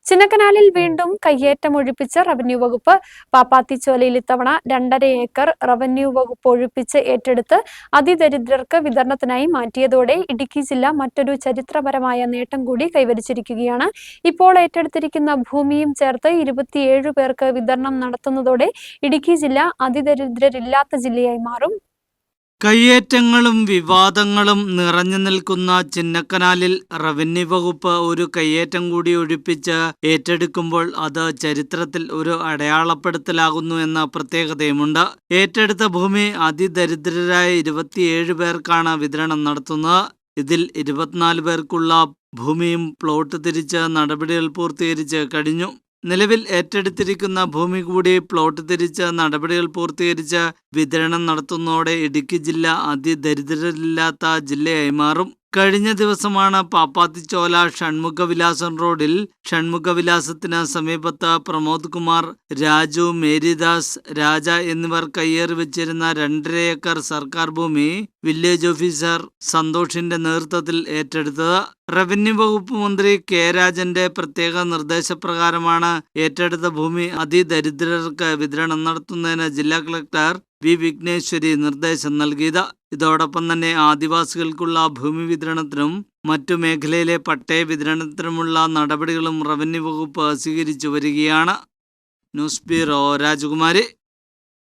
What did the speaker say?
ചിന്നക്കനാലിൽ വീണ്ടും കയ്യേറ്റം ഒഴിപ്പിച്ച് റവന്യൂ വകുപ്പ്. പാപ്പാത്തിച്ചോലയിൽ ഇത്തവണ 2.5 ഏക്കർ റവന്യൂ വകുപ്പ് ഒഴിപ്പിച്ച് ഏറ്റെടുത്ത് അതിദരിദ്രർക്ക് വിതരണത്തിനായി മാറ്റിയതോടെ ഇടുക്കി ജില്ല മറ്റൊരു ചരിത്രപരമായ നേട്ടം കൂടി കൈവരിച്ചിരിക്കുകയാണ്. ഇപ്പോൾ ഏറ്റെടുത്തിരിക്കുന്ന ഭൂമിയും ചേർത്ത് 27 പേർക്ക് വിതരണം നടത്തുന്നതോടെ ഇടുക്കി ജില്ല അതിദരിദ്രരില്ലാത്ത ജില്ലയായി മാറും. കയ്യേറ്റങ്ങളും വിവാദങ്ങളും നിറഞ്ഞു നിൽക്കുന്ന ചിന്നക്കനാലിൽ റവന്യൂ വകുപ്പ് ഒരു കയ്യേറ്റം കൂടി ഒഴിപ്പിച്ച് ഏറ്റെടുക്കുമ്പോൾ അത് ചരിത്രത്തിൽ ഒരു അടയാളപ്പെടുത്തലാകുന്നു എന്ന പ്രത്യേകതയുമുണ്ട്. ഏറ്റെടുത്ത ഭൂമി അതിദരിദ്രരായ 27 പേർക്കാണ് വിതരണം നടത്തുന്നത്. ഇതിൽ 24 പേർക്കുള്ള ഭൂമിയും പ്ലോട്ട് തിരിച്ച് നടപടികൾ പൂർത്തീകരിച്ച് കഴിഞ്ഞു. നിലവിൽ ഏറ്റെടുത്തിരിക്കുന്ന ഭൂമി കൂടി പ്ലോട്ട് തിരിച്ച് നടപടികൾ പൂർത്തീകരിച്ച് വിതരണം നടത്തുന്നതോടെ ഇടുക്കി ജില്ല അതിദരിദ്രരില്ലാത്ത ജില്ലയായി മാറും. കഴിഞ്ഞ ദിവസമാണ് പാപ്പാത്തിച്ചോല ഷൺമുഖവിലാസം റോഡിൽ ഷൺമുഖവിലാസത്തിന് സമീപത്ത് പ്രമോദ് കുമാർ, രാജു, മേരിദാസ്, രാജ എന്നിവർ കയ്യേറി വെച്ചിരുന്ന 2.5 ഏക്കർ സർക്കാർ ഭൂമി വില്ലേജ് ഓഫീസർ സന്തോഷിന്റെ നേതൃത്വത്തിൽ ഏറ്റെടുത്തത്. റവന്യൂ വകുപ്പ് മന്ത്രി കെ രാജന്റെ പ്രത്യേക നിർദ്ദേശപ്രകാരമാണ് ഏറ്റെടുത്ത ഭൂമി അതിദരിദ്രർക്ക് വിതരണം നടത്തുന്നതിന് ജില്ലാ കളക്ടർ വി വിഘ്നേശ്വരി നിർദ്ദേശം നൽകിയത്. ഇതോടൊപ്പം തന്നെ ആദിവാസികൾക്കുള്ള ഭൂമി വിതരണത്തിനും മറ്റു മേഖലയിലെ പട്ടയ വിതരണത്തിനുമുള്ള നടപടികളും റവന്യൂ വകുപ്പ് സ്വീകരിച്ചു വരികയാണ്. ന്യൂസ് ബ്യൂറോ, രാജകുമാരി.